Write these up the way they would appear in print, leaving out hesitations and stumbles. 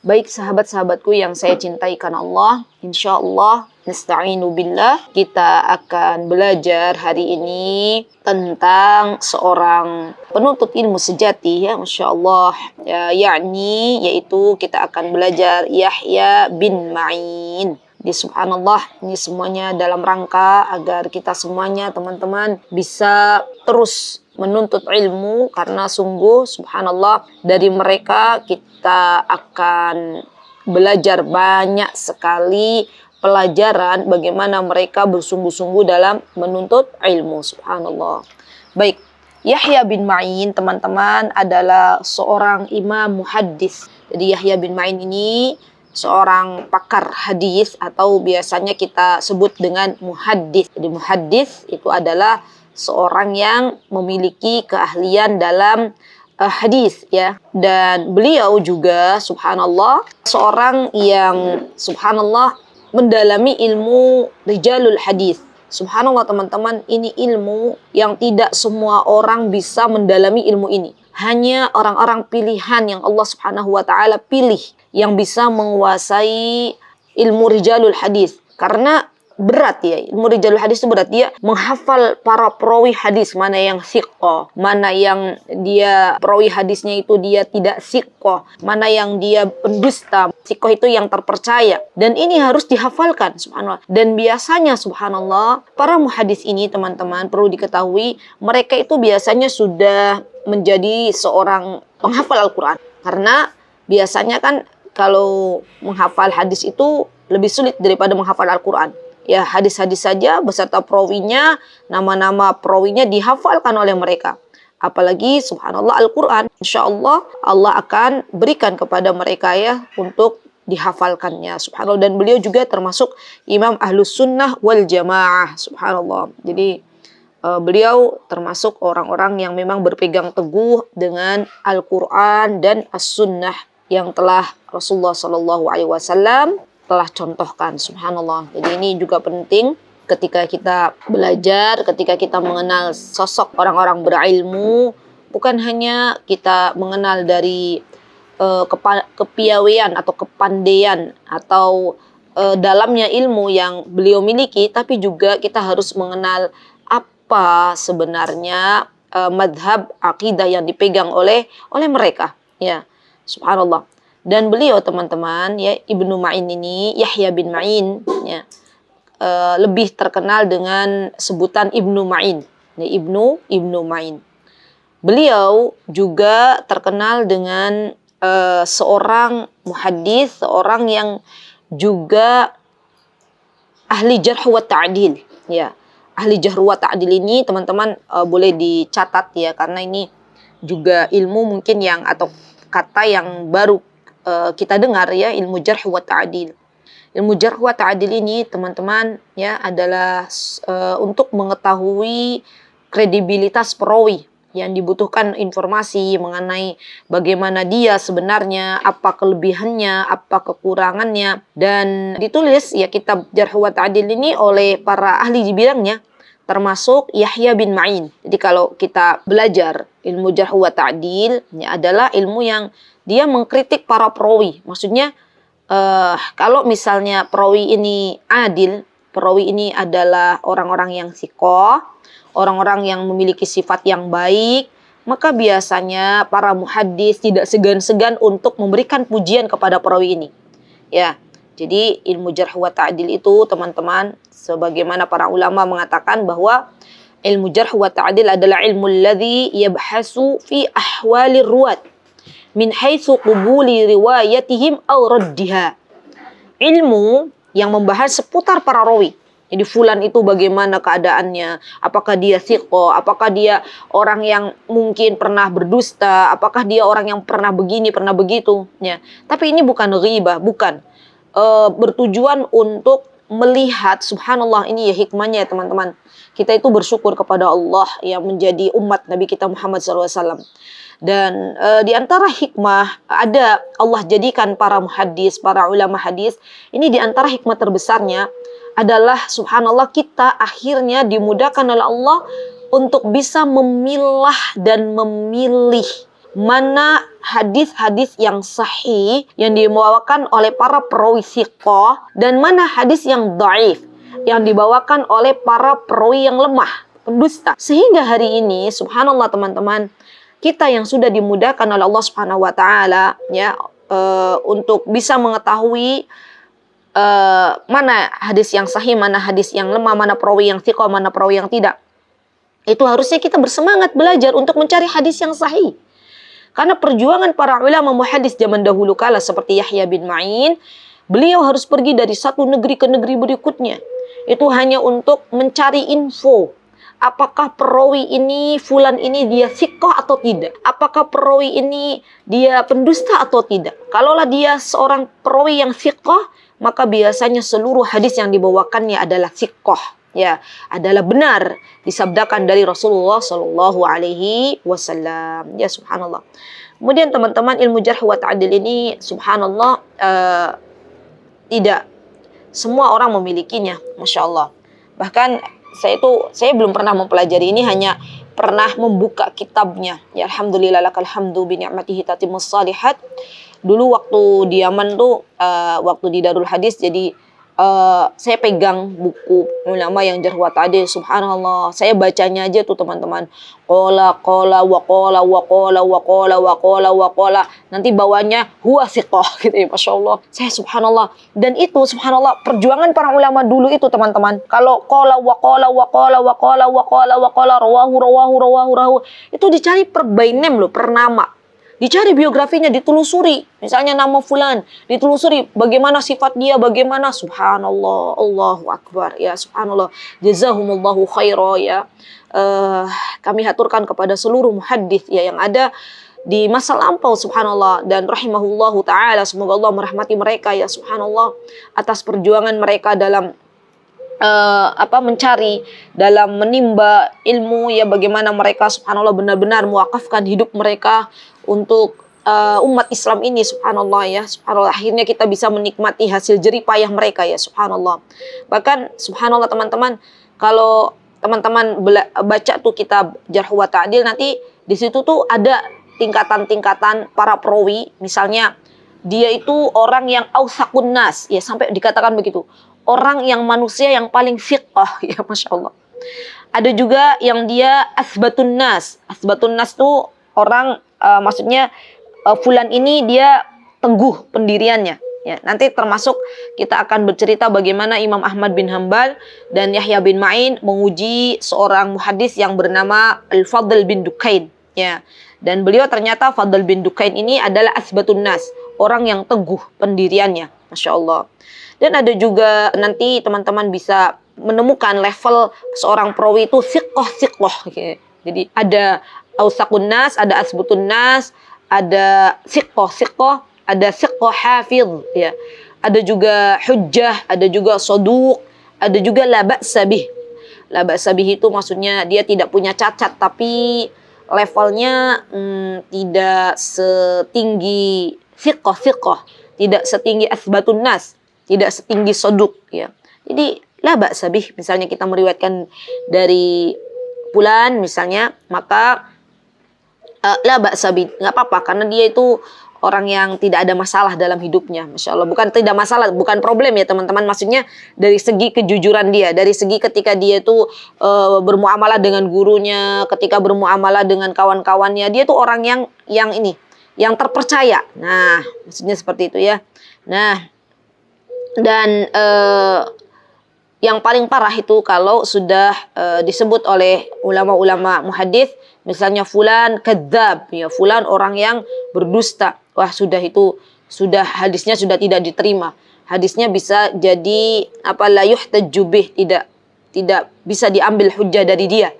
Baik sahabat-sahabatku yang saya cintai karena Allah, insyaallah nasta'inu billah, kita akan belajar hari ini tentang seorang penuntut ilmu sejati ya, insyaallah ya, yaitu kita akan belajar Yahya bin Ma'in. Di subhanallah, ini semuanya dalam rangka agar kita semuanya teman-teman bisa terus menuntut ilmu, karena sungguh subhanallah dari mereka kita akan belajar banyak sekali pelajaran bagaimana mereka bersungguh-sungguh dalam menuntut ilmu, subhanallah. Baik, Yahya bin Ma'in teman-teman adalah seorang imam muhaddis. Jadi Yahya bin Ma'in ini seorang pakar hadis atau biasanya kita sebut dengan muhaddis. Jadi muhaddis itu adalah seorang yang memiliki keahlian dalam hadis ya. Dan beliau juga subhanallah seorang yang subhanallah mendalami ilmu rijalul hadis. Subhanallah teman-teman, ini ilmu yang tidak semua orang bisa mendalami ilmu ini. Hanya orang-orang pilihan yang Allah Subhanahu wa taala pilih yang bisa menguasai ilmu rijalul hadis. Karena berat ya, ilmu rijalul hadis itu berat. Dia menghafal para perawi hadis, mana yang thiqah, mana yang dia perawi hadisnya itu dia tidak thiqah, mana yang dia pendusta. Thiqah itu yang terpercaya, dan ini harus dihafalkan subhanallah. Dan biasanya subhanallah para muhadis ini teman-teman perlu diketahui, mereka itu biasanya sudah menjadi seorang penghafal Al-Quran. Karena biasanya kan kalau menghafal hadis itu lebih sulit daripada menghafal Al-Quran. Ya, hadis-hadis saja beserta perawinya, nama-nama perawinya dihafalkan oleh mereka. Apalagi subhanallah Al-Quran. InsyaAllah Allah akan berikan kepada mereka ya untuk dihafalkannya. Subhanallah. Dan beliau juga termasuk imam ahlus sunnah wal jamaah. Subhanallah. Jadi beliau termasuk orang-orang yang memang berpegang teguh dengan Al-Quran dan As-Sunnah yang telah Rasulullah SAW telah contohkan, subhanallah. Jadi ini juga penting ketika kita belajar, ketika kita mengenal sosok orang-orang berilmu, bukan hanya kita mengenal dari kepiawaian atau kepandaian atau dalamnya ilmu yang beliau miliki, tapi juga kita harus mengenal apa sebenarnya madhab akidah yang dipegang oleh mereka, ya, subhanallah. Dan beliau teman-teman ya, Ibnu Ma'in ini, Yahya bin Ma'in ya, lebih terkenal dengan sebutan Ibnu Ma'in ya, Ibnu Ma'in. Beliau juga terkenal dengan seorang muhaddis, seorang yang juga ahli jarh wa ta'dil ya. Ahli jarh wa ta'dil ini teman-teman boleh dicatat ya, karena ini juga ilmu mungkin yang atau kata yang baru kita dengar ya, ilmu jarh wa ta'dil. Ilmu jarh wa ta'dil ini teman-teman ya adalah untuk mengetahui kredibilitas perawi, yang dibutuhkan informasi mengenai bagaimana dia sebenarnya, apa kelebihannya, apa kekurangannya, dan ditulis ya kitab jarh wa ta'dil ini oleh para ahli di bidangnya, termasuk Yahya bin Ma'in. Jadi kalau kita belajar ilmu jarh wa ta'dil, ini adalah ilmu yang dia mengkritik para perawi. Maksudnya kalau misalnya perawi ini adil, perawi ini adalah orang-orang yang thiqah, orang-orang yang memiliki sifat yang baik, maka biasanya para muhaddis tidak segan-segan untuk memberikan pujian kepada perawi ini. Ya. Jadi ilmu jarh wa ta'dil itu teman-teman, sebagaimana para ulama mengatakan bahwa ilmu jarh wa ta'dil adalah ilmu alladhi yabhasu fi ahwalir ruwat min haitsu qubuli riwayatihim aw raddiha. Ilmu yang membahas seputar para rawi. Jadi fulan itu bagaimana keadaannya, apakah dia thiqah, apakah dia orang yang mungkin pernah berdusta, apakah dia orang yang pernah begini, pernah begitu ya. Tapi ini bukan ghibah, bukan. Bertujuan untuk melihat, subhanallah, ini ya hikmahnya ya teman-teman. Kita itu bersyukur kepada Allah yang menjadi umat Nabi kita Muhammad SAW. Dan di antara hikmah ada Allah jadikan para muhaddis, para ulama hadis, ini di antara hikmah terbesarnya adalah subhanallah kita akhirnya dimudahkan oleh Allah untuk bisa memilah dan memilih mana hadis-hadis yang sahih yang dibawakan oleh para perawi thiqah dan mana hadis yang dhaif yang dibawakan oleh para perawi yang lemah, pendusta. Sehingga hari ini subhanallah teman-teman, kita yang sudah dimudahkan oleh Allah Subhanahu wa taala ya untuk bisa mengetahui mana hadis yang sahih, mana hadis yang lemah, mana perawi yang thiqah, mana perawi yang tidak. Itu harusnya kita bersemangat belajar untuk mencari hadis yang sahih. Karena perjuangan para ulama muhaddits zaman dahulu kala seperti Yahya bin Ma'in, beliau harus pergi dari satu negeri ke negeri berikutnya. Itu hanya untuk mencari info. Apakah perawi ini, fulan ini dia thiqah atau tidak? Apakah perawi ini dia pendusta atau tidak? Kalaulah dia seorang perawi yang thiqah, maka biasanya seluruh hadis yang dibawakannya adalah thiqah, ya, adalah benar disabdakan dari Rasulullah Shallallahu Alaihi Wasallam. Ya subhanallah. Kemudian teman-teman, ilmu jarh wa ta'dil ini subhanallah tidak semua orang memilikinya, masya Allah. Bahkan saya belum pernah mempelajari ini, hanya pernah membuka kitabnya. Ya alhamdulillah lakal hamdu bi ni'matihi tatimmus shalihat. Dulu waktu di Yaman tuh, waktu di Darul Hadis, jadi saya pegang buku ulama yang jarh wa ta'dil. Subhanallah, saya bacanya aja tuh teman-teman. Qala wa qala wa qala wa qala wa qala wa qala. Nanti bawahnya huwa thiqah gitu ya, masya Allah. Saya subhanallah. Dan itu subhanallah perjuangan para ulama dulu itu teman-teman. Kalau qala wa qala wa qala wa qala wa qala wa qala rawahu itu dicari per by name loh, per nama. Dicari biografinya, ditelusuri. Misalnya nama fulan, ditelusuri bagaimana sifat dia, bagaimana, subhanallah, Allahu Akbar, ya subhanallah. Jazahumullahu khaira, ya. Kami haturkan kepada seluruh muhaddits ya yang ada di masa lampau subhanallah, dan rahimahullahu ta'ala, semoga Allah merahmati mereka ya subhanallah, atas perjuangan mereka dalam mencari, dalam menimba ilmu ya, bagaimana mereka subhanallah benar-benar mewakafkan hidup mereka untuk umat Islam ini subhanallah ya subhanallah. Akhirnya kita bisa menikmati hasil jerih payah mereka ya subhanallah. Bahkan subhanallah teman-teman, kalau teman-teman baca tuh kitab Jarh wa Ta'dil, nanti di situ tuh ada tingkatan-tingkatan para perawi. Misalnya dia itu orang yang authaqun nas, ya sampai dikatakan begitu, orang yang manusia yang paling thiqah ya masya Allah. Ada juga yang dia asbatun nas. Asbatun nas tuh orang maksudnya fulan ini dia teguh pendiriannya. Ya, nanti termasuk kita akan bercerita bagaimana Imam Ahmad bin Hanbal dan Yahya bin Ma'in menguji seorang muhaddits yang bernama Al-Fadl bin Dukain. Ya, dan beliau ternyata Fadl bin Dukain ini adalah asbatun nas, orang yang teguh pendiriannya, masya Allah. Dan ada juga nanti teman-teman bisa menemukan level seorang perawi itu thiqah. Okay. Jadi ada authaqun nas, ada asbatun nas, ada thiqah, ada thiqah hafidh, ya. Ada juga hujjah, ada juga saduq, ada juga la ba'sa bih. La ba'sa bih itu maksudnya dia tidak punya cacat, tapi levelnya tidak setinggi thiqah, tidak setinggi asbatun nas, tidak setinggi saduq, ya. Jadi la ba'sa bih, misalnya kita meriwayatkan dari fulan misalnya, maka la ba'sa bih, nggak apa-apa, karena dia itu orang yang tidak ada masalah dalam hidupnya, masya Allah. Bukan tidak masalah, bukan problem ya teman-teman. Maksudnya dari segi kejujuran dia, dari segi ketika dia itu bermuamalah dengan gurunya, ketika bermuamalah dengan kawan-kawannya, dia tuh orang yang terpercaya. Nah, maksudnya seperti itu ya. Nah, dan yang paling parah itu kalau sudah disebut oleh ulama-ulama muhaddits, misalnya fulan kadzab, ya fulan orang yang berdusta. Wah, sudah hadisnya sudah tidak diterima. Hadisnya bisa jadi la yuhtajju bih, tidak bisa diambil hujjah dari dia.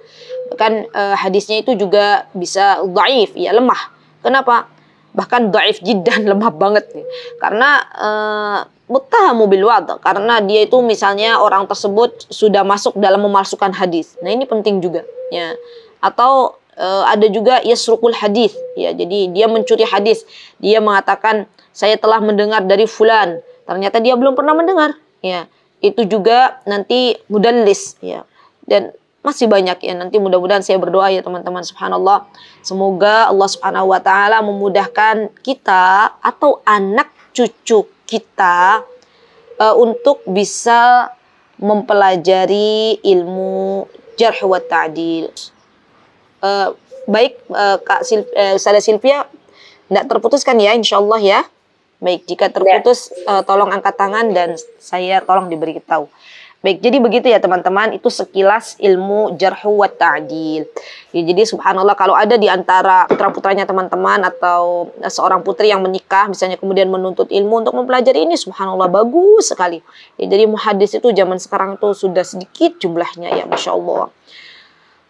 Bahkan hadisnya itu juga bisa dhaif, ya lemah. Kenapa? Bahkan dhaif jiddan, lemah banget nih. Karena muttahamu bil wad', karena dia itu misalnya orang tersebut sudah masuk dalam memalsukan hadis. Nah, ini penting juga, ya. Atau ada juga yasrukul hadis, ya, jadi dia mencuri hadis. Dia mengatakan saya telah mendengar dari fulan, ternyata dia belum pernah mendengar, ya. Itu juga nanti mudallis, ya. Dan masih banyak ya. Nanti mudah-mudahan saya berdoa ya teman-teman, subhanallah. Semoga Allah Subhanahu wa taala memudahkan kita atau anak cucu kita untuk bisa mempelajari ilmu jarh wa ta'dil. Baik Kak Ustazah Sylvia, tidak terputuskan ya insyaallah ya. Baik, jika terputus tolong angkat tangan dan saya tolong diberitahu. Baik, jadi begitu ya teman-teman, itu sekilas ilmu jarh wa ta'dil. Ya, jadi subhanallah kalau ada di antara putra-putranya teman-teman atau seorang putri yang menikah misalnya kemudian menuntut ilmu untuk mempelajari ini, subhanallah bagus sekali. Ya, jadi muhaddis itu zaman sekarang tuh sudah sedikit jumlahnya ya, Masya Allah.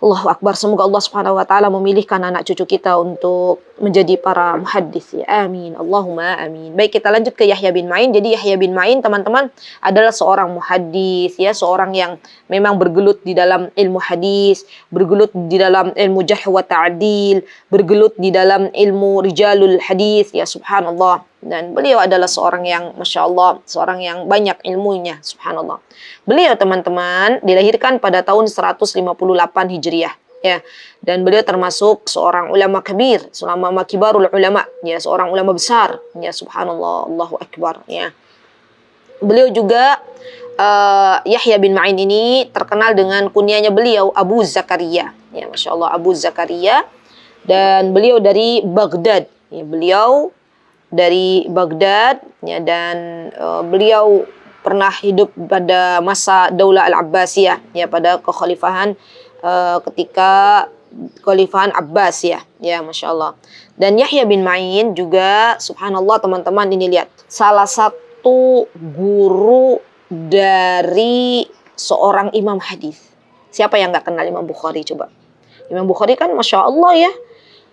Allahu Akbar, semoga Allah Subhanahu wa taala memilihkan anak cucu kita untuk menjadi para muhaddis ya. Amin. Allahumma amin. Baik, kita lanjut ke Yahya bin Ma'in. Jadi Yahya bin Ma'in teman-teman adalah seorang muhaddis ya, seorang yang memang bergelut di dalam ilmu hadis, bergelut di dalam ilmu jarh wa ta'dil, bergelut di dalam ilmu rijalul hadis ya, subhanallah. Dan beliau adalah seorang yang Masya Allah, seorang yang banyak ilmunya, subhanallah. Beliau teman-teman dilahirkan pada tahun 158 Hijriah ya. Dan beliau termasuk seorang ulama kabir, ulama kibarul ulama ya, seorang ulama besar ya, subhanallah, Allahu Akbar ya. Beliau juga Yahya bin Ma'in ini terkenal dengan kunyahnya beliau Abu Zakaria ya, Masya Allah, Abu Zakaria. Dan beliau dari Baghdad ya, beliau dari Baghdad ya, dan beliau pernah hidup pada masa Daulah Al-Abbasiyah ya, pada kekhalifahan ketika kekhalifahan Abbas ya, Masya Allah. Dan Yahya bin Ma'in juga subhanallah teman-teman, ini lihat, salah satu guru dari seorang imam hadis. Siapa yang nggak kenal Imam Bukhari coba? Imam Bukhari kan Masya Allah ya,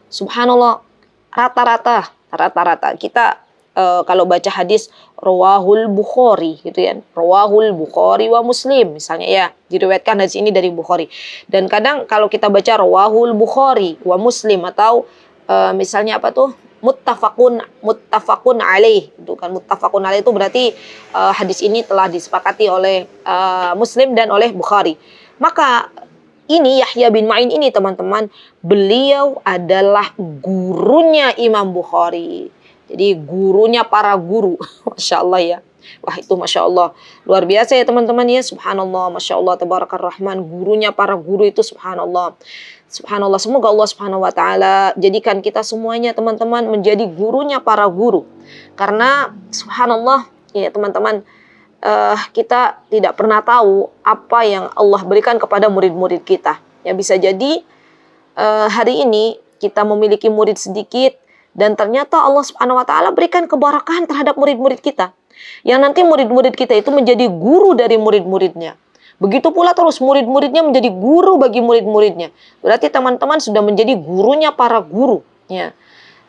subhanallah, rata-rata kita kalau baca hadis rawahul Bukhari gitu ya, rawahul Bukhari wa Muslim misalnya ya, diriwayatkan hadis ini dari Bukhari. Dan kadang kalau kita baca rawahul Bukhari wa Muslim atau misalnya apa tuh muttafaqun alaih, itu kan muttafaqun alaih itu berarti hadis ini telah disepakati oleh Muslim dan oleh Bukhari. Maka ini Yahya bin Ma'in ini teman-teman, beliau adalah gurunya Imam Bukhari. Jadi gurunya para guru. Masya Allah ya. Wah itu Masya Allah. Luar biasa ya teman-teman ya. Subhanallah. Masya Allah. Tabarakar Rahman. Gurunya para guru itu subhanallah. Subhanallah. Semoga Allah Subhanahu wa ta'ala jadikan kita semuanya teman-teman menjadi gurunya para guru. Karena subhanallah ya teman-teman, kita tidak pernah tahu apa yang Allah berikan kepada murid-murid kita. Ya bisa jadi hari ini kita memiliki murid sedikit dan ternyata Allah Subhanahu wa taala berikan keberkahan terhadap murid-murid kita. Yang nanti murid-murid kita itu menjadi guru dari murid-muridnya. Begitu pula terus murid-muridnya menjadi guru bagi murid-muridnya. Berarti teman-teman sudah menjadi gurunya para guru ya.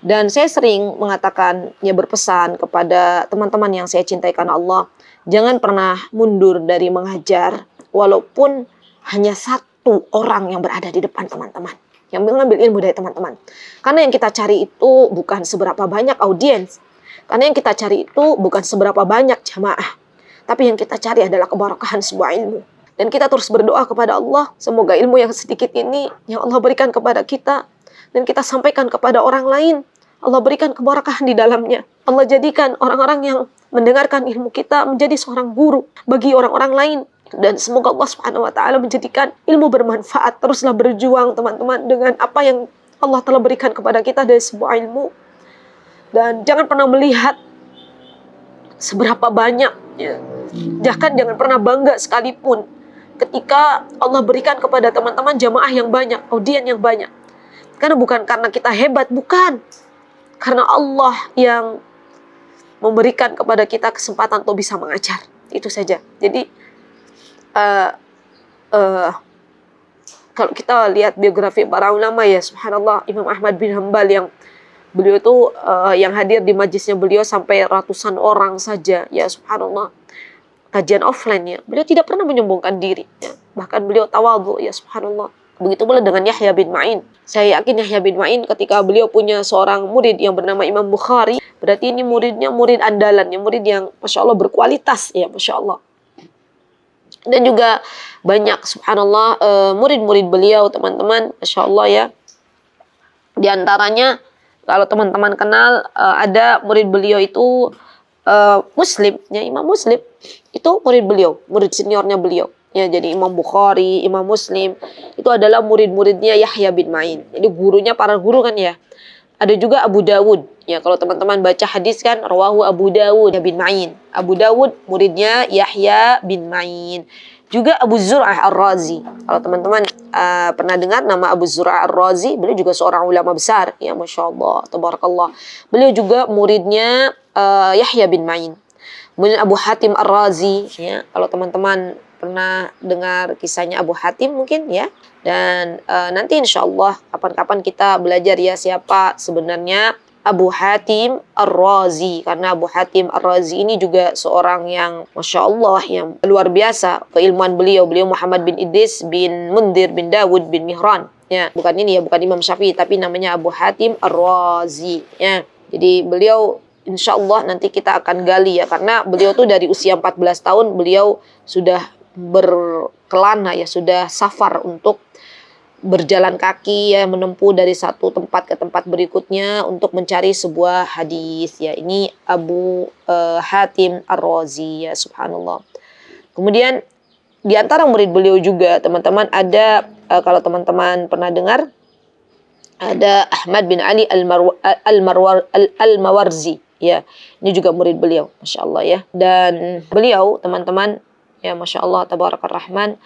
Dan saya sering mengatakan ya, berpesan kepada teman-teman yang saya cintai karena Allah, jangan pernah mundur dari mengajar walaupun hanya satu orang yang berada di depan teman-teman yang mengambil ilmu dari teman-teman. Karena yang kita cari itu bukan seberapa banyak audiens. Karena yang kita cari itu bukan seberapa banyak jamaah. Tapi yang kita cari adalah keberkahan sebuah ilmu. Dan kita terus berdoa kepada Allah, semoga ilmu yang sedikit ini yang Allah berikan kepada kita dan kita sampaikan kepada orang lain, Allah berikan keberkahan di dalamnya. Allah jadikan orang-orang yang mendengarkan ilmu kita menjadi seorang guru bagi orang-orang lain. Dan semoga Allah Subhanahu wa ta'ala menjadikan ilmu bermanfaat. Teruslah berjuang teman-teman dengan apa yang Allah telah berikan kepada kita dari sebuah ilmu. Dan jangan pernah melihat seberapa banyak ya. Jangan pernah bangga sekalipun ketika Allah berikan kepada teman-teman jamaah yang banyak, audien yang banyak. Karena bukan karena kita hebat, bukan. Karena Allah yang memberikan kepada kita kesempatan untuk bisa mengajar. Itu saja. Jadi kalau kita lihat biografi para ulama ya, subhanallah, Imam Ahmad bin Hanbal yang beliau itu yang hadir di majlisnya beliau sampai ratusan orang saja ya, subhanallah, kajian offline ya, beliau tidak pernah menyombongkan diri ya. Bahkan beliau tawadhu ya, subhanallah. Begitu pula dengan Yahya bin Ma'in. Saya yakin Yahya bin Ma'in ketika beliau punya seorang murid yang bernama Imam Bukhari, berarti ini muridnya murid andalan, ya, murid yang Masya Allah berkualitas ya, Masya Allah. Dan juga banyak subhanallah murid-murid beliau teman-teman, Masya Allah ya. Di antaranya kalau teman-teman kenal ada murid beliau itu Muslim, ya Imam Muslim itu murid beliau, murid seniornya beliau. Ya, jadi Imam Bukhari, Imam Muslim itu adalah murid-muridnya Yahya bin Ma'in. Jadi gurunya para guru kan ya. Ada juga Abu Dawud. Ya, kalau teman-teman baca hadis kan rawahu Abu Dawud bin Ma'in. Abu Dawud muridnya Yahya bin Ma'in. Juga Abu Zur'ah Ar-Razi. Kalau teman-teman pernah dengar nama Abu Zur'ah Ar-Razi, beliau juga seorang ulama besar. Ya, Masya Allah, tabarakallah. Beliau juga muridnya Yahya bin Ma'in. Kemudian Abu Hatim Ar-Razi. Ya, kalau teman-teman pernah dengar kisahnya Abu Hatim mungkin ya. Dan nanti insya Allah kapan-kapan kita belajar ya siapa sebenarnya Abu Hatim Ar-Razi. Karena Abu Hatim Ar-Razi ini juga seorang yang Masya Allah yang luar biasa keilmuan beliau. Beliau Muhammad bin Idris bin Mundir bin Dawud bin Mihran. Ya, bukan ini ya, bukan Imam Syafi'i, tapi namanya Abu Hatim Ar-Razi. Ya, jadi beliau insya Allah nanti kita akan gali ya. Karena beliau tuh dari usia 14 tahun beliau sudah berkelana ya, sudah safar untuk berjalan kaki ya, menempuh dari satu tempat ke tempat berikutnya untuk mencari sebuah hadis ya. Ini Abu Hatim Ar-Razi ya, subhanallah. Kemudian di antara murid beliau juga teman-teman ada kalau teman-teman pernah dengar ada Ahmad bin Ali Al-Mawarzi ya. Ini juga murid beliau, Masya Allah ya. Dan beliau teman-teman ya, Masya Allah tabarakar rahman,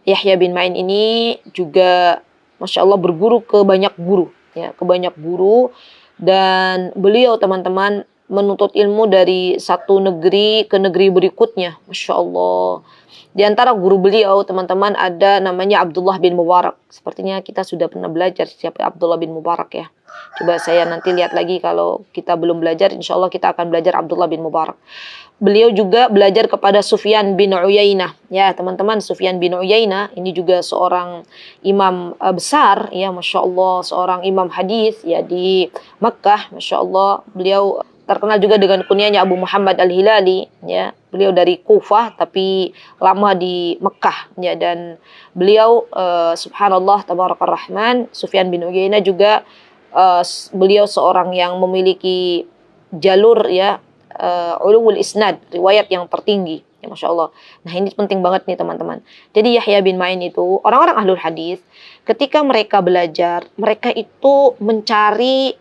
Yahya bin Ma'in ini juga Masya Allah berguru ke banyak guru ya, ke banyak guru. Dan beliau teman-teman menuntut ilmu dari satu negeri ke negeri berikutnya, Masya Allah. Di antara guru beliau teman-teman ada namanya Abdullah bin Mubarak. Sepertinya kita sudah pernah belajar siapa Abdullah bin Mubarak ya. Coba saya nanti lihat lagi, kalau kita belum belajar insya Allah kita akan belajar Abdullah bin Mubarak. Beliau juga belajar kepada Sufyan bin Uyainah. Ya teman-teman, Sufyan bin Uyainah ini juga seorang imam besar ya, Masya Allah, seorang imam hadis ya di Makkah, Masya Allah. Beliau terkenal juga dengan kunyahnya Abu Muhammad Al-Hilali ya. Beliau dari Kufah tapi lama di Mekah ya. Dan beliau subhanallah tabarakar rahman, Sufyan bin Uyainah juga beliau seorang yang memiliki jalur ya ulumul isnad, riwayat yang tertinggi ya, Masya Allah. Nah ini penting banget nih teman-teman. Jadi Yahya bin Ma'in itu orang-orang ahlul hadis ketika mereka belajar, mereka itu mencari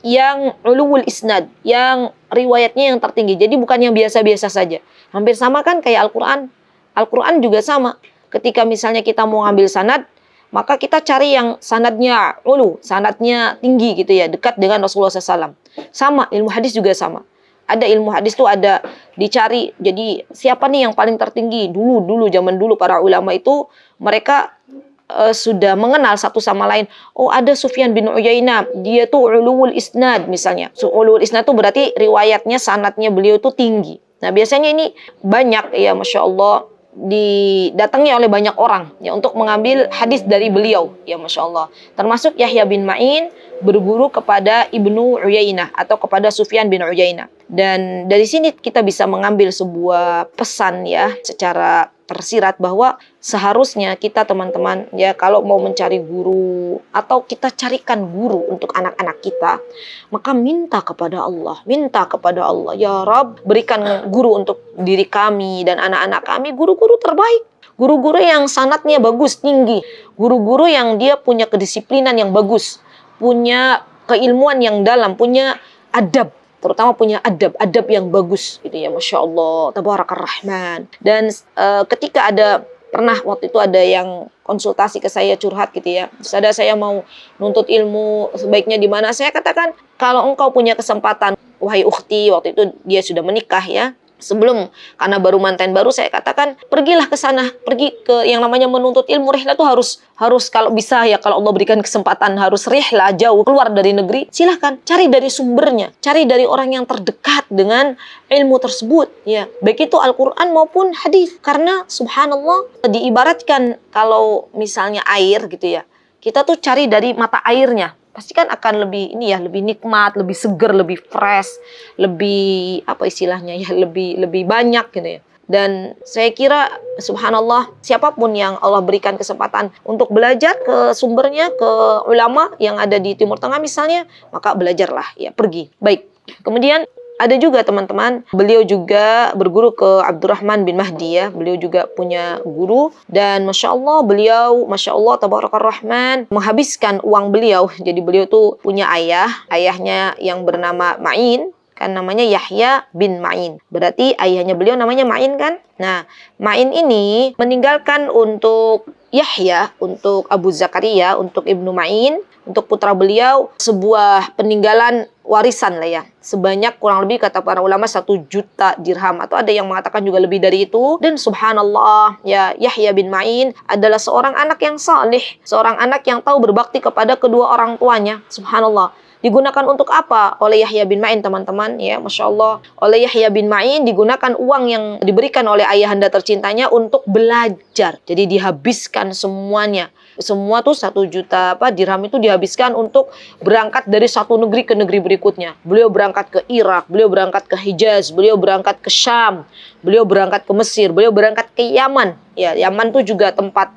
yang ulumul isnad, yang riwayatnya yang tertinggi. Jadi bukan yang biasa-biasa saja. Hampir sama kan kayak Al-Quran. Al-Quran juga sama. Ketika misalnya kita mau ngambil sanad, maka kita cari yang sanadnya sanadnya tinggi gitu ya, dekat dengan Rasulullah SAW. Sama, ilmu hadis juga sama. Ada ilmu hadis tuh ada dicari. Jadi siapa nih yang paling tertinggi? Dulu zaman dulu para ulama itu mereka sudah mengenal satu sama lain. Oh ada Sufyan bin Uyainah, dia tuh ulul isnad misalnya. So, ulul isnad tuh berarti riwayatnya, sanadnya beliau tuh tinggi. Nah biasanya ini banyak ya, Masya Allah, didatangi oleh banyak orang ya untuk mengambil hadis dari beliau ya, Masya Allah. Termasuk Yahya bin Ma'in berguru kepada Ibnu Uyainah atau kepada Sufyan bin Uyainah. Dan dari sini kita bisa mengambil sebuah pesan ya secara tersirat bahwa seharusnya kita teman-teman ya kalau mau mencari guru atau kita carikan guru untuk anak-anak kita, maka minta kepada Allah, ya Rabb, berikan guru untuk diri kami dan anak-anak kami, guru-guru terbaik, guru-guru yang sanadnya bagus, tinggi, guru-guru yang dia punya kedisiplinan yang bagus, punya keilmuan yang dalam, punya adab, terutama punya adab yang bagus gitu ya, Masya Allah tabarakar rahman. Dan ketika pernah waktu itu ada yang konsultasi ke saya, curhat gitu ya, saya mau nuntut ilmu sebaiknya di mana, saya katakan kalau engkau punya kesempatan, wahai ukhti, waktu itu dia sudah menikah ya, sebelum, karena baru manten baru, saya katakan pergilah ke sana, pergi ke yang namanya menuntut ilmu. Rihlah tuh harus kalau bisa ya, kalau Allah berikan kesempatan harus rihlah, jauh keluar dari negeri, silahkan cari dari sumbernya, cari dari orang yang terdekat dengan ilmu tersebut ya, baik itu Al-Quran maupun hadis. Karena subhanallah diibaratkan kalau misalnya air gitu ya, kita tuh cari dari mata airnya, pasti kan akan lebih ini ya, lebih nikmat, lebih seger, lebih fresh, lebih apa istilahnya ya, lebih banyak gitu ya. Dan saya kira subhanallah, siapapun yang Allah berikan kesempatan untuk belajar ke sumbernya, ke ulama yang ada di Timur Tengah misalnya, maka belajarlah, ya pergi. Baik. Kemudian ada juga teman-teman, beliau juga berguru ke Abdurrahman bin Mahdi ya. Beliau juga punya guru dan Masya Allah beliau, Masya Allah Tabarakar Rahman, menghabiskan uang beliau. Jadi beliau tuh punya ayahnya yang bernama Ma'in, kan namanya Yahya bin Ma'in. Berarti ayahnya beliau namanya Ma'in kan? Nah, Ma'in ini meninggalkan untuk Yahya, untuk Abu Zakaria, untuk Ibnu Ma'in, untuk putra beliau sebuah peninggalan warisan lah ya, sebanyak kurang lebih kata para ulama 1 juta dirham, atau ada yang mengatakan juga lebih dari itu. Dan subhanallah ya, Yahya bin Ma'in adalah seorang anak yang saleh, seorang anak yang tahu berbakti kepada kedua orang tuanya. Subhanallah, digunakan untuk apa oleh Yahya bin Ma'in teman-teman ya, Masya Allah. Oleh Yahya bin Ma'in digunakan uang yang diberikan oleh ayahanda tercintanya untuk belajar. Jadi dihabiskan semuanya. Semua tuh 1 juta dirham itu dihabiskan untuk berangkat dari satu negeri ke negeri berikutnya. Beliau berangkat ke Irak, beliau berangkat ke Hijaz, beliau berangkat ke Syam, beliau berangkat ke Mesir, beliau berangkat ke Yaman. Ya, Yaman tuh juga tempat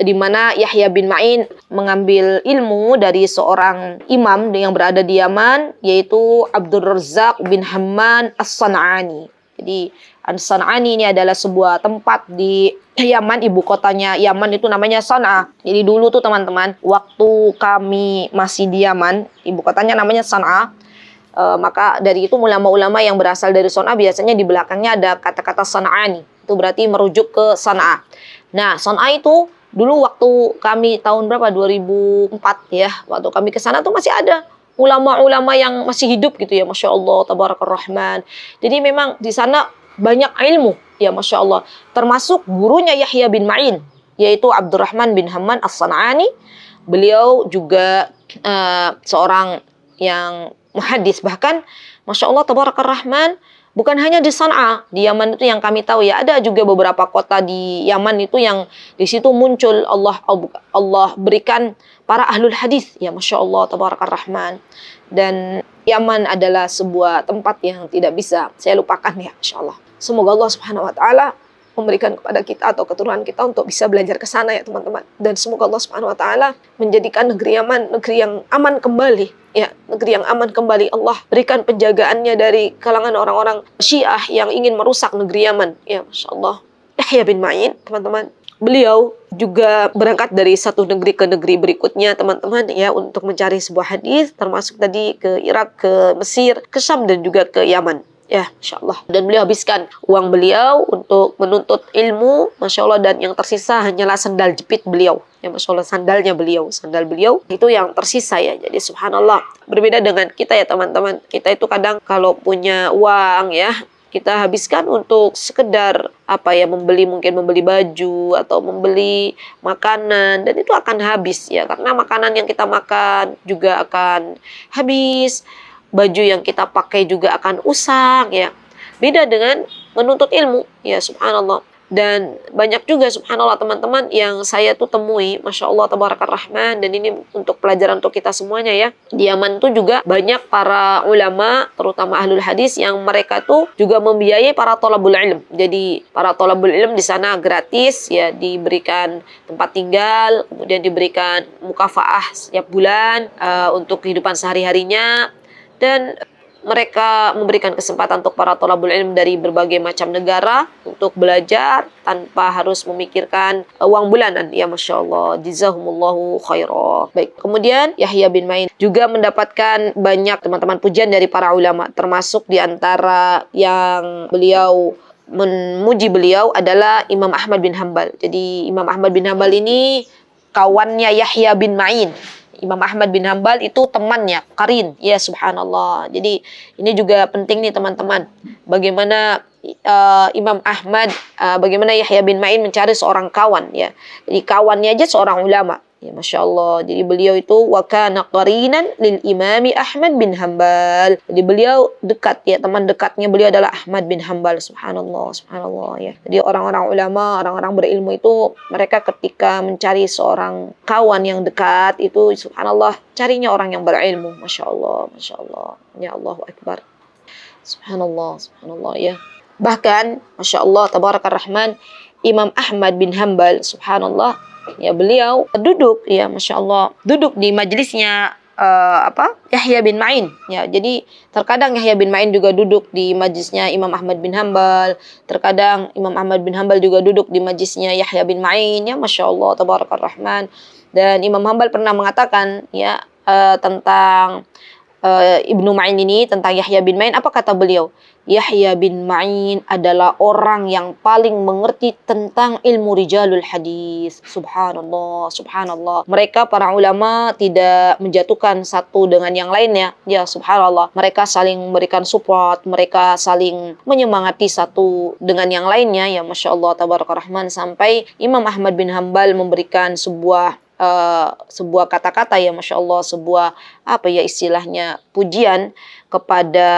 di mana Yahya bin Ma'in mengambil ilmu dari seorang imam yang berada di Yaman, yaitu Abdul Razzaq bin Hamman As-San'ani. Jadi As-San'ani ini adalah sebuah tempat di Yaman, ibu kotanya Yaman itu namanya San'a. Jadi dulu tuh teman-teman, waktu kami masih di Yaman, ibu kotanya namanya San'a. Maka dari itu ulama-ulama yang berasal dari San'a biasanya di belakangnya ada kata-kata San'ani. Itu berarti merujuk ke San'a. Nah, San'a itu dulu waktu kami tahun berapa? 2004 ya. Waktu kami ke sana tuh masih ada ulama-ulama yang masih hidup gitu ya, Masya Allah, Tabarakar Rahman. Jadi memang di sana banyak ilmu ya, Masya Allah. Termasuk gurunya Yahya bin Ma'in, yaitu Abdurrahman bin Hamman As-San'ani. Beliau juga seorang yang muhaddis. Bahkan Masya Allah Tabarakar Rahman, bukan hanya di San'a, di Yaman itu yang kami tahu ya, ada juga beberapa kota di Yaman itu yang di situ muncul Allah berikan para ahlul hadis ya, Masya Allah Tabarakar Rahman. Dan Yaman adalah sebuah tempat yang tidak bisa saya lupakan ya, Masya Allah. Semoga Allah Subhanahu Wa Taala memberikan kepada kita atau keturunan kita untuk bisa belajar ke sana ya teman-teman. Dan semoga Allah Subhanahu Wa Taala menjadikan negeri Yaman negeri yang aman kembali. Ya, negeri yang aman kembali. Allah berikan penjagaannya dari kalangan orang-orang Syiah yang ingin merusak negeri Yaman. Ya, Masya Allah. Yahya bin Ma'in, teman-teman, beliau juga berangkat dari satu negeri ke negeri berikutnya, teman-teman, ya, untuk mencari sebuah hadis, termasuk tadi ke Irak, ke Mesir, ke Syam, dan juga ke Yaman. Ya, Masya Allah. Dan beliau habiskan uang beliau untuk menuntut ilmu, Masya Allah, dan yang tersisa hanyalah sandal jepit beliau. Ya, Masya Allah, sandal beliau itu yang tersisa ya. Jadi subhanallah, berbeda dengan kita ya teman-teman. Kita itu kadang kalau punya uang ya, kita habiskan untuk sekedar mungkin membeli baju atau membeli makanan, dan itu akan habis ya, karena makanan yang kita makan juga akan habis. Baju yang kita pakai juga akan usang ya. Beda dengan menuntut ilmu ya, subhanallah. Dan banyak juga subhanallah teman-teman yang saya tuh temui, Masya Allah Tabarakar Rahman, dan ini untuk pelajaran untuk kita semuanya ya. Di Yaman tuh juga banyak para ulama, terutama ahlul hadis, yang mereka tuh juga membiayai para thalabul ilm. Jadi para thalabul ilm di sana gratis ya, diberikan tempat tinggal, kemudian diberikan mukafaah setiap bulan untuk kehidupan sehari-harinya. Dan mereka memberikan kesempatan untuk para thalabul ilm dari berbagai macam negara untuk belajar tanpa harus memikirkan uang bulanan. Ya, Masya Allah, jazahumullahu khairah. Baik, kemudian Yahya bin Ma'in juga mendapatkan banyak teman-teman pujian dari para ulama, termasuk di antara yang beliau memuji beliau adalah Imam Ahmad bin Hanbal. Jadi Imam Ahmad bin Hanbal ini kawannya Yahya bin Ma'in. Imam Ahmad bin Hanbal itu temannya, qarin. Ya, subhanallah. Jadi ini juga penting nih teman-teman. Bagaimana Imam Ahmad, bagaimana Yahya bin Ma'in mencari seorang kawan ya. Jadi kawannya aja seorang ulama. Ya, Masya Allah. Jadi beliau itu wa kana qarinan lil imami Ahmad bin Hanbal. Jadi beliau dekat ya, teman dekatnya beliau adalah Ahmad bin Hanbal. Subhanallah, subhanallah ya. Jadi orang-orang ulama, orang-orang berilmu itu mereka ketika mencari seorang kawan yang dekat itu subhanallah, carinya orang yang berilmu. Masya Allah, Masya Allah. Ya, Allahu Akbar. Subhanallah, subhanallah ya. Bahkan, Masya Allah, Tabarakar Rahman, Imam Ahmad bin Hambal, subhanallah, ya beliau duduk, ya Masya Allah, duduk di majelisnya Yahya bin Ma'in. Ya, jadi terkadang Yahya bin Ma'in juga duduk di majelisnya Imam Ahmad bin Hambal. Terkadang Imam Ahmad bin Hambal juga duduk di majelisnya Yahya bin Ma'in. Ya, Masya Allah, Tabarakar Rahman. Dan Imam Hambal pernah mengatakan ya tentang Ibnu Ma'in ini, tentang Yahya bin Ma'in, apa kata beliau? Yahya bin Ma'in adalah orang yang paling mengerti tentang ilmu rijalul hadis. Subhanallah, subhanallah. Mereka para ulama tidak menjatuhkan satu dengan yang lainnya. Ya, subhanallah. Mereka saling memberikan support, mereka saling menyemangati satu dengan yang lainnya. Ya, Masya Allah, Tabarakar Rahman. Sampai Imam Ahmad bin Hambal memberikan sebuah kata-kata, ya Masya Allah, sebuah istilahnya pujian kepada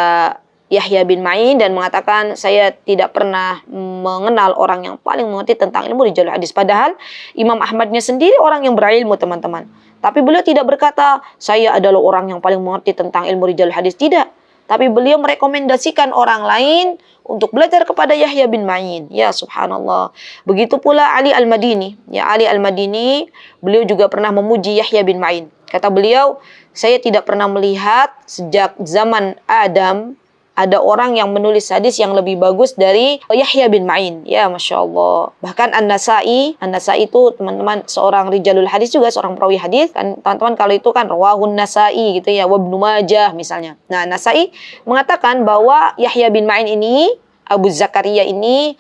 Yahya bin Ma'in dan mengatakan, saya tidak pernah mengenal orang yang paling mengerti tentang ilmu rijalul hadis. Padahal Imam Ahmadnya sendiri orang yang berilmu, teman-teman. Tapi beliau tidak berkata, saya adalah orang yang paling mengerti tentang ilmu rijalul hadis. Tidak. Tapi beliau merekomendasikan orang lain untuk belajar kepada Yahya bin Ma'in. Ya, subhanallah. Begitu pula Ali Al-Madini. Ya, Ali Al-Madini, beliau juga pernah memuji Yahya bin Ma'in. Kata beliau, saya tidak pernah melihat sejak zaman Adam ada orang yang menulis hadis yang lebih bagus dari Yahya bin Ma'in. Ya, Masya Allah. Bahkan An-Nasai itu, teman-teman, seorang rijalul hadis juga, seorang perawi hadis. Kan, teman-teman, kalau itu kan rawahun Nasai gitu ya, wa Ibnu Majah misalnya. Nah, Nasai mengatakan bahwa Yahya bin Ma'in ini, Abu Zakaria ini,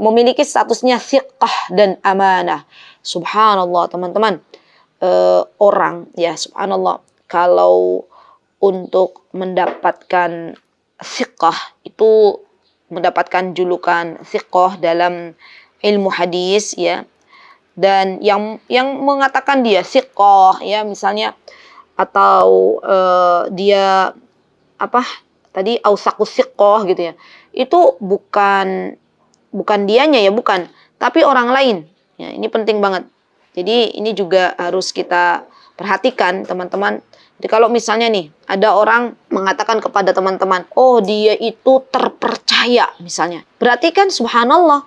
memiliki statusnya thiqah dan amanah. Subhanallah, teman-teman. Orang, ya subhanallah, kalau untuk mendapatkan thiqah, itu mendapatkan julukan thiqah dalam ilmu hadis, ya. Dan yang mengatakan dia thiqah, ya misalnya, atau dia authaqus thiqah gitu ya. Itu bukan dianya, ya bukan, tapi orang lain. Ya, ini penting banget. Jadi ini juga harus kita perhatikan, teman-teman. Jadi kalau misalnya nih, ada orang mengatakan kepada teman-teman, oh dia itu terpercaya misalnya. Berarti kan subhanallah,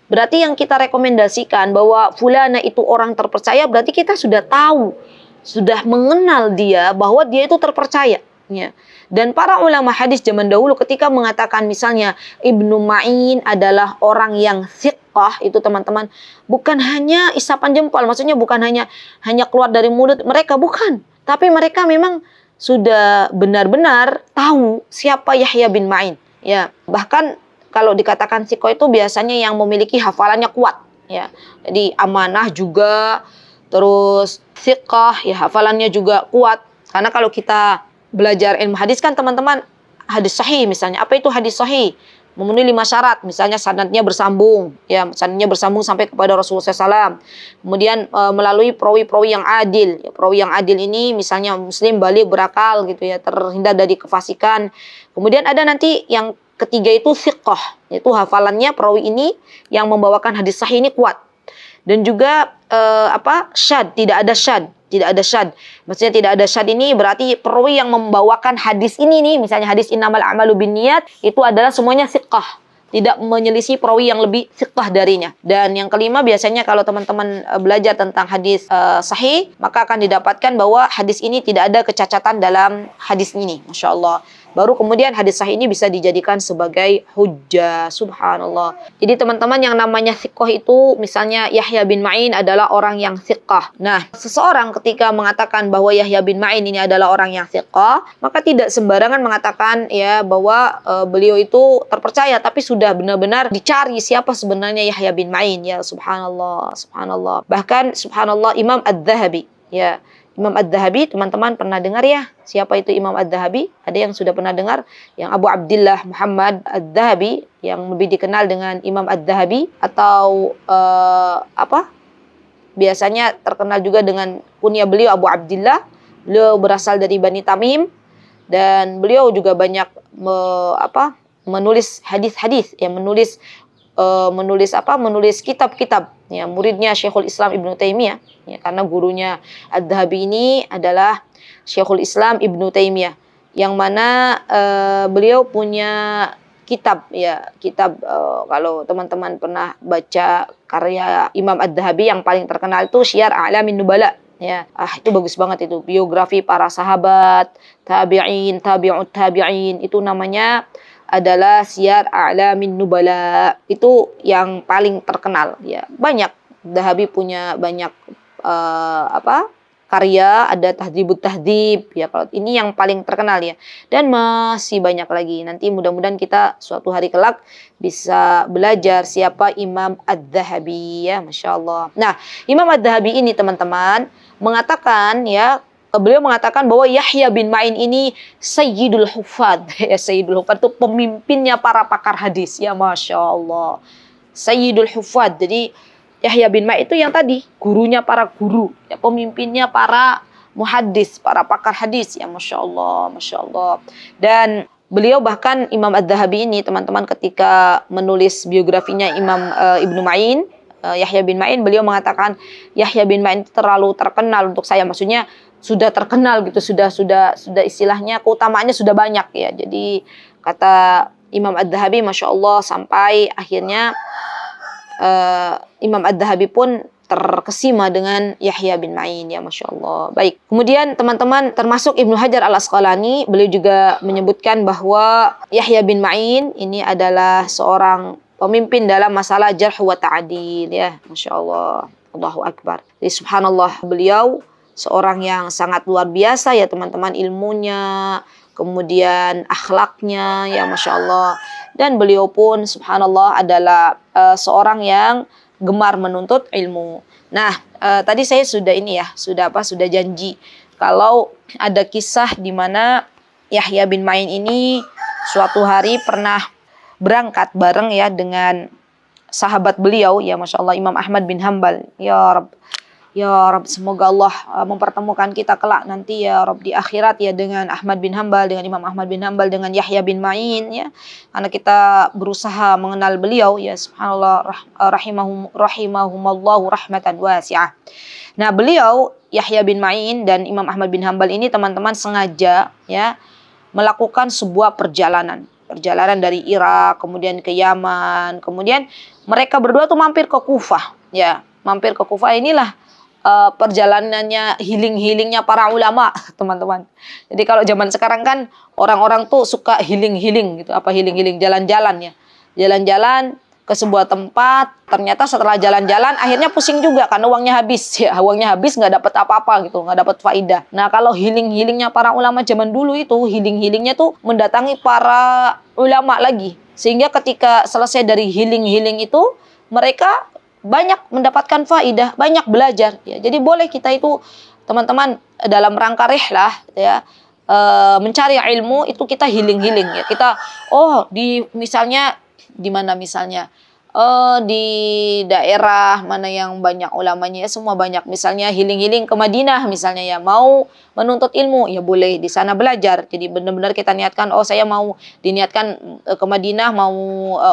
berarti yang kita rekomendasikan bahwa fulana itu orang terpercaya, berarti kita sudah tahu, sudah mengenal dia bahwa dia itu terpercaya. Ya. Dan para ulama hadis zaman dahulu ketika mengatakan misalnya Ibnu Ma'in adalah orang yang thiqah, itu teman-teman, bukan hanya isapan jempol, maksudnya bukan hanya keluar dari mulut mereka, bukan. Tapi mereka memang sudah benar-benar tahu siapa Yahya bin Ma'in. Ya, bahkan kalau dikatakan thiqah itu biasanya yang memiliki hafalannya kuat. Ya, jadi amanah juga, terus thiqah, ya hafalannya juga kuat. Karena kalau kita belajar ilmu hadis kan, teman-teman, hadis sahih misalnya. Apa itu hadis sahih? Memenuhi 5 syarat, misalnya sanadnya bersambung, ya sanadnya bersambung sampai kepada Rasulullah SAW. Kemudian melalui perawi-perawi yang adil. Ya, perawi yang adil ini misalnya muslim, baligh, berakal gitu ya, terhindar dari kefasikan. Kemudian ada nanti yang ketiga itu thiqah, yaitu hafalannya perawi ini yang membawakan hadis sahih ini kuat. Dan juga syad, tidak ada syad. Tidak ada syad. Maksudnya tidak ada syad ini berarti perawi yang membawakan hadis ini nih, misalnya hadis innamal a'malu binniyat, itu adalah semuanya thiqah. Tidak menyelisih perawi yang lebih thiqah darinya. Dan yang kelima, biasanya kalau teman-teman belajar tentang hadis sahih, maka akan didapatkan bahwa hadis ini tidak ada kecacatan dalam hadis ini. Masya Allah. Baru kemudian hadis sahih ini bisa dijadikan sebagai hujjah. Subhanallah. Jadi teman-teman, yang namanya thiqah itu, misalnya Yahya bin Ma'in adalah orang yang thiqah. Nah, seseorang ketika mengatakan bahwa Yahya bin Ma'in ini adalah orang yang thiqah, maka tidak sembarangan mengatakan ya bahwa beliau itu terpercaya, tapi sudah benar-benar dicari siapa sebenarnya Yahya bin Ma'in. Ya subhanallah, subhanallah. Bahkan subhanallah, Imam Adz-Dzahabi, ya Imam Adz-Dzahabi, teman-teman pernah dengar ya siapa itu Imam Adz-Dzahabi? Ada yang sudah pernah dengar? Yang Abu Abdillah Muhammad Adz-Dzahabi, yang lebih dikenal dengan Imam Adz-Dzahabi, atau biasanya terkenal juga dengan kunyah beliau Abu Abdillah. Beliau berasal dari Bani Tamim dan beliau juga banyak menulis hadis-hadis, yang menulis kitab-kitab, ya muridnya Syekhul Islam Ibnu Taimiyah, ya karena gurunya Adz-Dzahabi ini adalah Syekhul Islam Ibnu Taimiyah, yang mana beliau punya kitab ya, kitab kalau teman-teman pernah baca karya Imam Adz-Dzahabi yang paling terkenal itu Syiar A'lamin Nubala ya. Itu bagus banget itu, biografi para sahabat, tabi'in, tabi'ut tabi'in, itu namanya adalah Syiar A'lamin Nubala. Itu yang paling terkenal ya. Banyak Dzahabi punya banyak karya, ada Tahdzibut Tahdzib ya, kalau ini yang paling terkenal ya, dan masih banyak lagi. Nanti mudah-mudahan kita suatu hari kelak bisa belajar siapa Imam Adz-Dzahabi ya, Masya Allah. Nah, Imam Adz-Dzahabi ini teman-teman mengatakan ya, beliau mengatakan bahwa Yahya bin Ma'in ini Sayyidul Hufad ya, Sayyidul Hufad itu pemimpinnya para pakar hadis ya, Masya Allah, Sayyidul Hufad. Jadi Yahya bin Ma'in itu yang tadi gurunya para guru, ya, pemimpinnya para muhaddis, para pakar hadis ya, Masya Allah, Masya Allah. Dan beliau bahkan Imam Adz-Dzahabi ini teman-teman ketika menulis biografinya Imam Ibnu Ma'in, Yahya bin Ma'in, beliau mengatakan Yahya bin Ma'in terlalu terkenal untuk saya, maksudnya sudah terkenal gitu, sudah istilahnya keutamaannya sudah banyak ya. Jadi kata Imam Adz-Dzahabi, Masya Allah, sampai akhirnya Imam Adz-Dzahabi pun terkesima dengan Yahya bin Ma'in ya, Masya Allah. Baik, kemudian teman-teman termasuk Ibnu Hajar Al-Asqalani, beliau juga menyebutkan bahwa Yahya bin Ma'in ini adalah seorang pemimpin dalam masalah jarh wa ta'dil ya, Masya Allah, Allahu Akbar. Jadi subhanallah, beliau seorang yang sangat luar biasa ya teman-teman, ilmunya, kemudian akhlaknya ya, Masya Allah. Dan beliau pun subhanallah adalah seorang yang gemar menuntut ilmu. Nah, tadi saya sudah sudah janji kalau ada kisah di mana Yahya bin Ma'in ini suatu hari pernah berangkat bareng ya dengan sahabat beliau ya, Masya Allah, Imam Ahmad bin Hanbal. Ya Rabb, semoga Allah mempertemukan kita kelak nanti ya Rabb di akhirat ya, dengan Ahmad bin Hanbal, dengan Imam Ahmad bin Hanbal, dengan Yahya bin Ma'in ya. Karena kita berusaha mengenal beliau ya, subhanallah, rahimahumallahu rahmatan wasi'ah. Nah, beliau Yahya bin Ma'in dan Imam Ahmad bin Hanbal ini teman-teman sengaja ya melakukan sebuah perjalanan dari Irak kemudian ke Yaman, kemudian mereka berdua tuh mampir ke Kufah ya. Mampir ke Kufah inilah perjalanannya, healingnya para ulama teman-teman. Jadi kalau zaman sekarang kan orang-orang tuh suka healing gitu, jalan-jalan ya, jalan-jalan ke sebuah tempat, ternyata setelah jalan-jalan akhirnya pusing juga karena uangnya habis ya, nggak dapat apa-apa gitu, nggak dapat faidah. Nah, kalau healingnya para ulama zaman dulu itu, healingnya tuh mendatangi para ulama lagi, sehingga ketika selesai dari healing itu mereka banyak mendapatkan faidah, banyak belajar ya. Jadi boleh kita itu teman-teman dalam rangka rihlah ya, mencari ilmu itu kita healing ya. Kita misalnya di mana, misalnya di daerah mana yang banyak ulamanya ya, semua banyak, misalnya healing ke Madinah misalnya ya, mau menuntut ilmu ya boleh di sana belajar. Jadi benar-benar kita niatkan, saya mau diniatkan ke Madinah, mau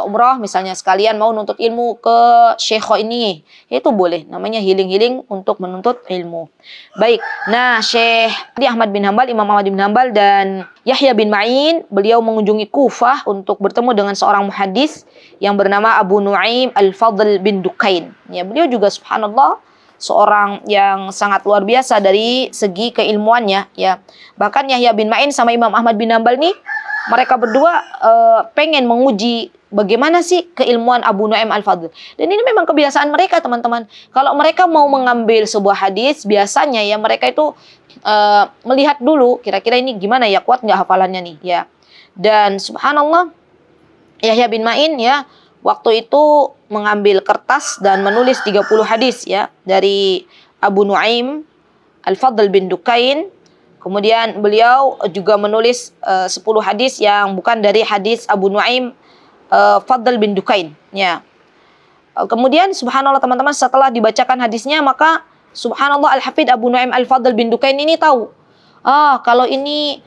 umrah misalnya, sekalian mau nuntut ilmu ke syekh ini, itu boleh, namanya healing untuk menuntut ilmu. Baik, nah Syekh Ahmad bin Hanbal, Imam Ahmad bin Hanbal dan Yahya bin Ma'in, beliau mengunjungi Kufah untuk bertemu dengan seorang muhaddis yang bernama Abu Nu'aim Al-Fadl bin Dukain. Ya, beliau juga subhanallah seorang yang sangat luar biasa dari segi keilmuannya ya. Bahkan Yahya bin Ma'in sama Imam Ahmad bin Hanbal nih, mereka berdua pengen menguji bagaimana sih keilmuan Abu Nu'aim Al-Fadl. Dan ini memang kebiasaan mereka teman-teman. Kalau mereka mau mengambil sebuah hadis, biasanya ya mereka itu melihat dulu kira-kira ini gimana ya, kuat nggak hafalannya nih ya. Dan subhanallah Yahya bin Ma'in ya waktu itu mengambil kertas dan menulis 30 hadis ya dari Abu Nu'aim Al-Fadl bin Dukain. Kemudian beliau juga menulis 10 hadis yang bukan dari hadis Abu Nu'aim Fadl bin Dukain ya. Kemudian subhanallah teman-teman, setelah dibacakan hadisnya, maka subhanallah Al-Hafidh Abu Nu'aim Al-Fadl bin Dukain ini tahu, kalau ini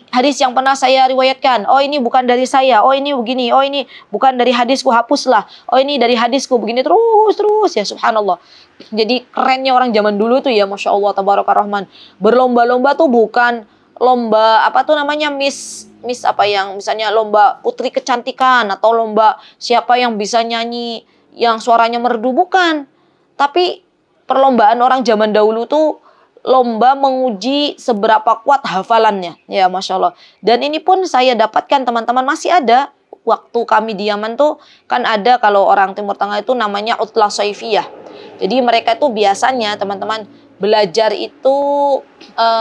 hadis yang pernah saya riwayatkan, ini bukan dari saya, ini begini, ini bukan dari hadisku, hapuslah, ini dari hadisku, begini terus ya, subhanallah. Jadi kerennya orang zaman dulu tuh ya, Masya Allah, Tabaraka Rahman, berlomba-lomba tuh bukan lomba apa tuh namanya Miss apa yang misalnya lomba putri kecantikan atau lomba siapa yang bisa nyanyi yang suaranya merdu, bukan. Tapi perlombaan orang zaman dahulu tuh lomba menguji seberapa kuat hafalannya. Ya, Masya Allah. Dan ini pun saya dapatkan teman-teman masih ada. Waktu kami di Yaman tuh kan ada kalau orang Timur Tengah itu namanya Utlah Saifiyah. Jadi mereka tuh biasanya teman-teman belajar itu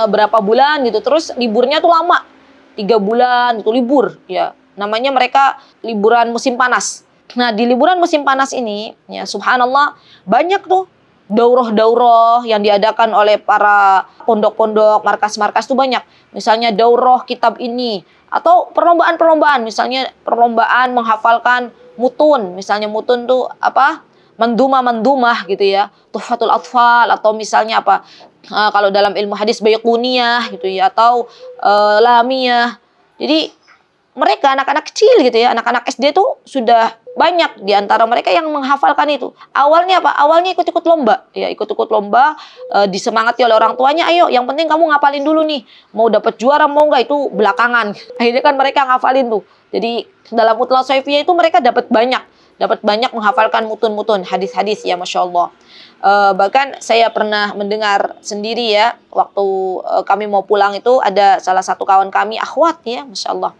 berapa bulan gitu. Terus liburnya tuh lama. 3 bulan itu libur ya. Namanya mereka liburan musim panas. Nah, di liburan musim panas ini ya subhanallah banyak tuh daurah-daurah yang diadakan oleh para pondok-pondok, markas-markas tuh banyak. Misalnya daurah kitab ini atau perlombaan-perlombaan, misalnya perlombaan menghafalkan mutun. Misalnya mutun tuh apa? Mandumah-mandumah gitu ya. Tuhfatul Atfal atau misalnya apa? Kalau dalam ilmu hadis Baiquniyah gitu ya atau Lamiyah. Jadi mereka anak-anak kecil gitu ya, anak-anak SD tuh sudah banyak di antara mereka yang menghafalkan itu. Awalnya apa? Awalnya ikut-ikut lomba, ya ikut-ikut lomba, disemangati oleh orang tuanya. Ayo, yang penting kamu ngapalin dulu nih. Mau dapat juara mau nggak itu belakangan. Akhirnya kan mereka ngafalin tuh. Jadi dalam Utlah Saifiyah itu mereka dapat banyak menghafalkan mutun-mutun hadis-hadis ya Masya Allah. Bahkan saya pernah mendengar sendiri ya waktu kami mau pulang itu ada salah satu kawan kami akhwat ya Masya Allah.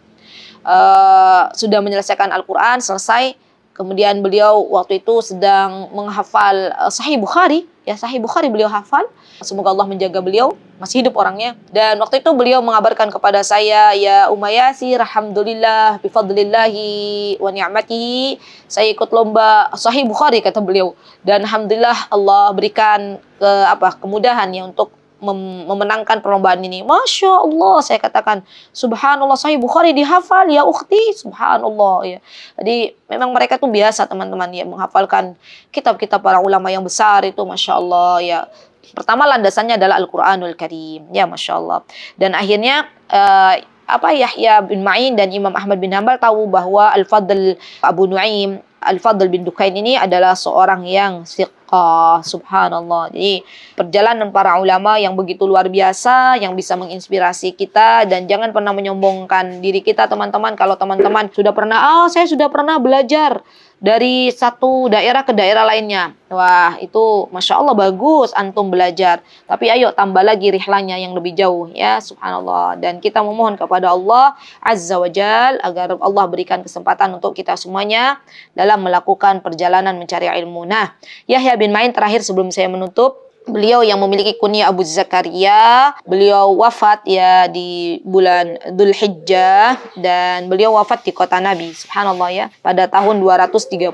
Sudah menyelesaikan Al-Quran, selesai. Kemudian beliau waktu itu sedang menghafal Sahih Bukhari. Ya, Sahih Bukhari beliau hafal. Semoga Allah menjaga beliau, masih hidup orangnya. Dan waktu itu beliau mengabarkan kepada saya, ya Umayyasir, alhamdulillah, bifadlillahi wa ni'matihi. Saya ikut lomba Sahih Bukhari, kata beliau. Dan alhamdulillah Allah berikan kemudahan ya untuk memenangkan perlombaan ini. Masya Allah, saya katakan subhanallah, Sahih Bukhari dihafal ya ukhti, subhanallah ya. Jadi memang mereka tuh biasa teman-teman ya menghafalkan kitab-kitab para ulama yang besar itu Masya Allah ya. Pertama landasannya adalah Al-Quranul Karim ya Masya Allah. Dan akhirnya Yahya bin Ma'in dan Imam Ahmad bin Hanbal tahu bahwa Al-Fadl Abu Nuaim Al-Fadl bin Dukain ini adalah seorang yang siqah, subhanallah. Jadi perjalanan para ulama yang begitu luar biasa, yang bisa menginspirasi kita. Dan jangan pernah menyombongkan diri kita teman-teman. Kalau teman-teman sudah pernah, saya sudah pernah belajar dari satu daerah ke daerah lainnya. Wah, itu Masya Allah bagus antum belajar. Tapi ayo tambah lagi rihlanya yang lebih jauh ya, subhanallah. Dan kita memohon kepada Allah Azza wa Jal agar Allah berikan kesempatan untuk kita semuanya dalam melakukan perjalanan mencari ilmu. Nah, Yahya bin Ma'in terakhir sebelum saya menutup, beliau yang memiliki kunyah Abu Zakaria, beliau wafat ya di bulan Dzulhijjah dan beliau wafat di kota Nabi, subhanallah ya, pada tahun 233,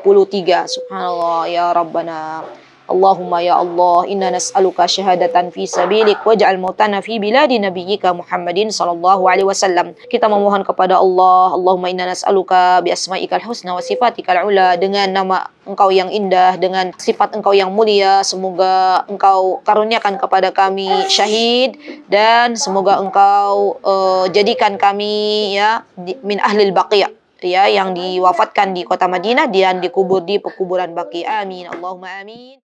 subhanallah ya Rabbana. Allahumma ya Allah, inna nas'aluka syahadatan fi sabilik waj'al mautana fi biladi nabiyyika Muhammadin sallallahu alaihi wasallam. Kita memohon kepada Allah, Allahumma inna nas'aluka bi asma'ikal husna wa sifatikal ula, dengan nama Engkau yang indah, dengan sifat Engkau yang mulia, semoga Engkau karuniakan kepada kami syahid dan semoga Engkau jadikan kami ya min ahlil baqi' ya yang diwafatkan di kota Madinah dan dikubur di pekuburan Baqi'. Amin. Allahumma amin.